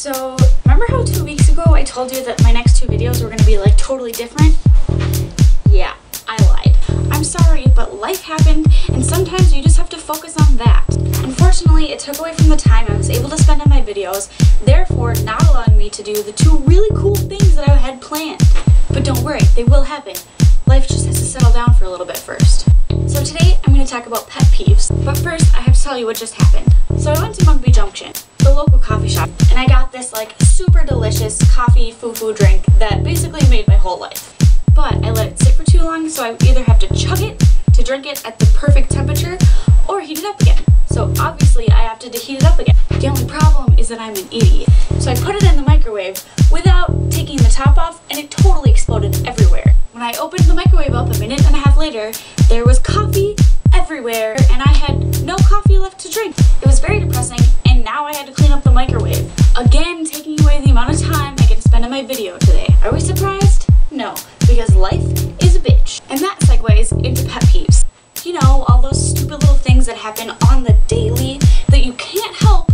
So, remember how 2 weeks ago I told you that my next 2 videos were going to be like totally different? Yeah, I lied. I'm sorry, but life happened and sometimes you just have to focus on that. Unfortunately, it took away from the time I was able to spend on my videos, therefore not allowing me to do the 2 really cool things that I had planned. But don't worry, they will happen. Life just has to settle down for a little bit first. So today, I'm going to talk about pet peeves. But first, I have to tell you what just happened. So I went to Mugby Junction, the local coffee shop, and I got this like super delicious coffee foo-foo drink that basically made my whole life. But I let it sit for too long, so I would either have to chug it to drink it at the perfect temperature or heat it up again. So obviously I opted to heat it up again. The only problem is that I'm an idiot. So I put it in the microwave without taking the top off and it totally exploded everywhere. When I opened the microwave up a minute and a half later, there was coffee everywhere and I had no coffee left to drink. It was very depressing and now I had to clean up the microwave. Again, taking away the amount of time I get to spend on my video today. Are we surprised? No, because life is a bitch. And that segues into pet peeves. You know, all those stupid little things that happen on the daily that you can't help,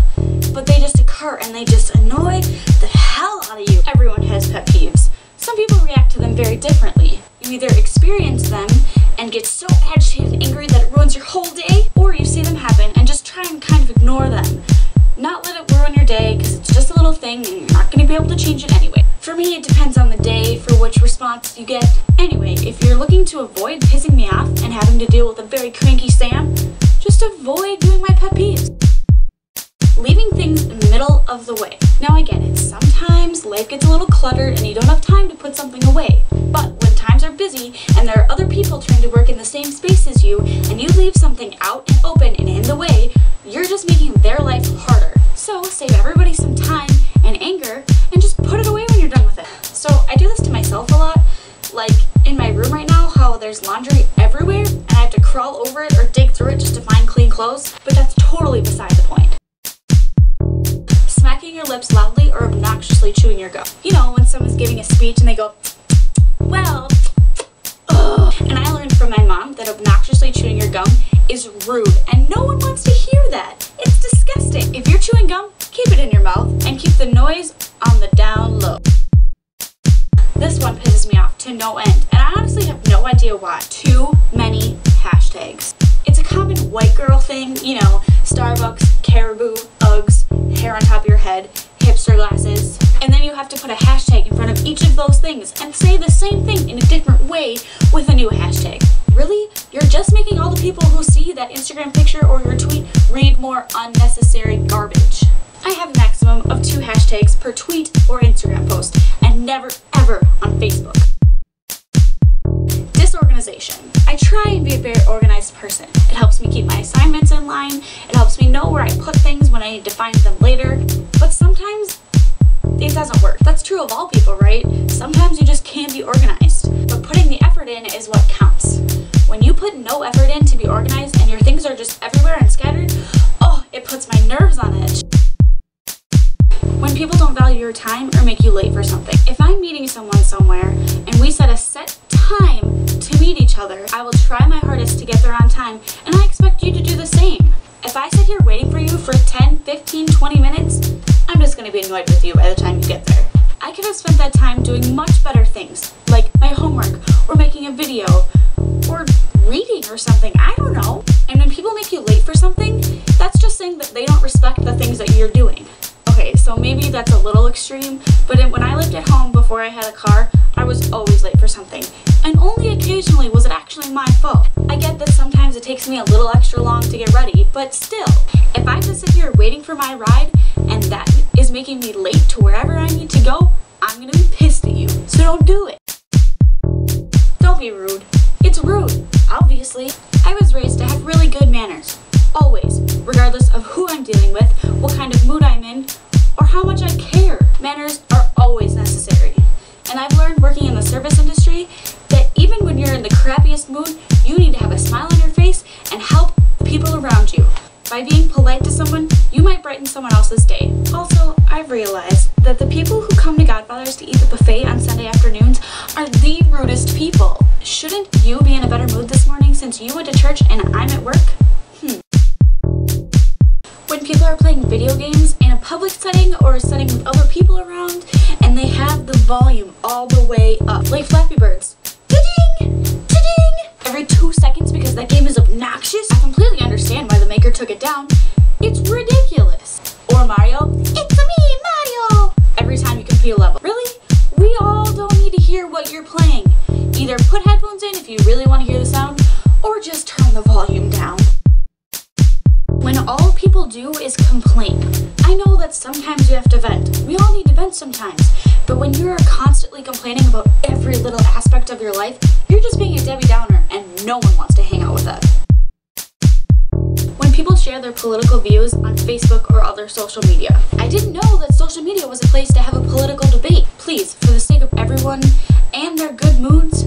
but they just occur and they just annoy the hell out of you. Everyone has pet peeves. Some people react to them very differently. You either experience them and get so agitated and angry that it ruins your whole day, or you see them happen and just try and kind of ignore them. Not let it ruin your day because it's just a little thing and you're not going to be able to change it anyway. For me, it depends on the day for which response you get. Anyway, if you're looking to avoid pissing me off and having to deal with a very cranky Sam, just avoid doing my pet peeves. Leaving things in the middle of the way. Now I get it, sometimes life gets a little cluttered and you don't have time to put something away. But when times are busy and there are other people trying to work in the same space as you and you leave something out and open and in the way, you're just making their life harder. So save everybody some time and anger and just put it away when you're done with it. So I do this to myself a lot, like in my room right now, how there's laundry everywhere and I have to crawl over it or dig through it just to find clean clothes, but that's totally beside the point. Smacking your lips loudly or obnoxiously chewing your gum. You know, when someone's giving a speech and they go, well, ugh. And I learned from my mom that obnoxiously chewing your gum is rude and no one wants to hear that. It's disgusting. If you're chewing gum, keep it in your mouth and keep the noise on the down low. This one pisses me off to no end, and I honestly have no idea why. Too many hashtags. It's a common white girl thing, you know, Starbucks, Caribou, Uggs, hair on top of your head, hipster glasses, and then you have to put a hashtag in front of each of those things and say the same thing in a different way with a new hashtag. Really? You're just making all the people who see that Instagram picture or your tweet read more unnecessary garbage. I have a maximum of 2 hashtags per tweet or Instagram post, and never ever on Facebook. Disorganization. I try and be a very organized person. It helps me keep my assignments in line, it helps me know where I put things when I need to find them later, but sometimes it doesn't work. That's true of all people, right? Sometimes you just can't be organized, but putting the effort in is what counts. When you put no effort in to be organized and your things are just everywhere and scattered, oh, it puts my nerves on edge. When people don't value your time or make you late for something. If I'm meeting someone somewhere and we set a set time to meet each other, I will try my hardest to get there on time and I expect you to do the same. If I sit here waiting for you for 10, 15, 20 minutes, I'm just going to be annoyed with you by the time you get there. I could have spent that time doing much better things, like my homework, or making a video, or reading or something, I don't know. And when people make you late for something, that's just saying that they don't respect the things that you're doing. Okay, so maybe that's a little extreme, but when I lived at home before I had a car, I was always late for something. And only occasionally was it actually my fault. I get that sometimes it takes me a little extra long to get ready, but still, if I have to sit here waiting for my ride, and that is making me late to wherever I need to go, I'm gonna be pissed at you. So don't do it. Don't be rude. It's rude, obviously. I was raised to have really good manners. Always, regardless of who I'm dealing with, what kind of mood I'm in, or how much I care. Manners are always necessary. And I've learned working in the service industry that even when you're in the crappiest mood, you need to have a smile on your face and help the people around you. By being polite to someone, you might brighten someone else's day. Also, I've realized that the people who come to Godfather's to eat the buffet on Sunday afternoons are the rudest people. Shouldn't you be in a better mood this morning since you went to church and I'm at work? When people are playing video games in a public setting or a setting with other volume all the way up, like Flappy Birds. Ta-ding! Ta-ding! Every 2 seconds because that game is obnoxious. I completely understand why the maker took it down. It's ridiculous. Or Mario, it's me, Mario! Every time you complete a level. Really? We all don't need to hear what you're playing. Either put headphones in if you really want to hear the sound, or just turn the volume down. When all people do is complain. I know that sometimes you have to vent. We all need to vent sometimes. But when you're constantly complaining about every little aspect of your life, you're just being a Debbie Downer, and no one wants to hang out with that. When people share their political views on Facebook or other social media. I didn't know that social media was a place to have a political debate. Please, for the sake of everyone and their good moods,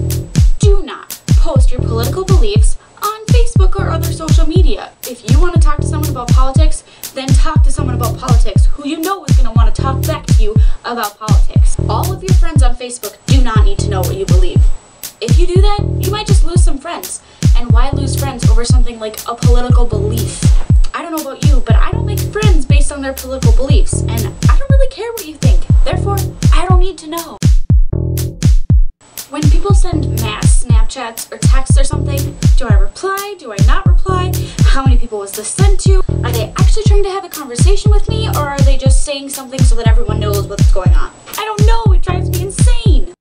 do not post your political beliefs on Facebook or other social media. If you want to talk to someone about politics, then talk to someone about politics who you know is going to want to talk back to you about politics. All of your friends on Facebook do not need to know what you believe. If you do that, you might just lose some friends. And why lose friends over something like a political belief? I don't know about you, but I don't make friends based on their political beliefs, and I don't really care what you think. Therefore, I don't need to know. When people send mass Snapchats or texts or something, do I reply? Do I not reply? How many people was this sent to? Are they actually trying to have a conversation with me, or are they just saying something so that everyone knows what's going on? I don't know, it drives me insane!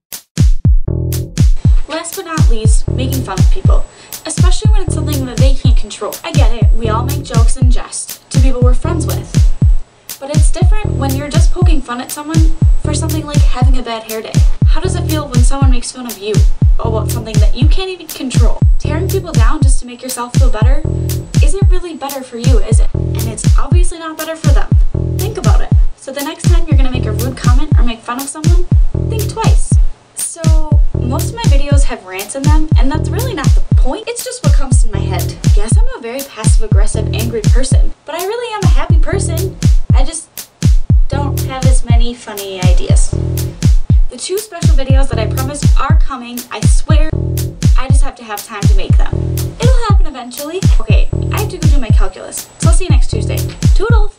Last but not least, making fun of people. Especially when it's something that they can't control. I get it, we all make jokes and jest to people we're friends with. But it's different when you're just poking fun at someone for something like having a bad hair day. How does it feel when someone makes fun of you about something that you can't even control? Tearing people down just to make yourself feel better isn't really better for you, is it? And it's obviously not better for them. Think about it. So the next time you're gonna make a rude comment or make fun of someone, think twice. So, most of my videos have rants in them, and that's really not the point. It's just what comes to my head. Yes, I'm a very passive-aggressive, angry person, but I really am a happy person. I just don't have as many funny ideas. The 2 special videos that I promised are coming, I swear. I just have to have time to make them. It'll happen eventually. Okay, I have to go do my calculus, so I'll see you next Tuesday. Toodles!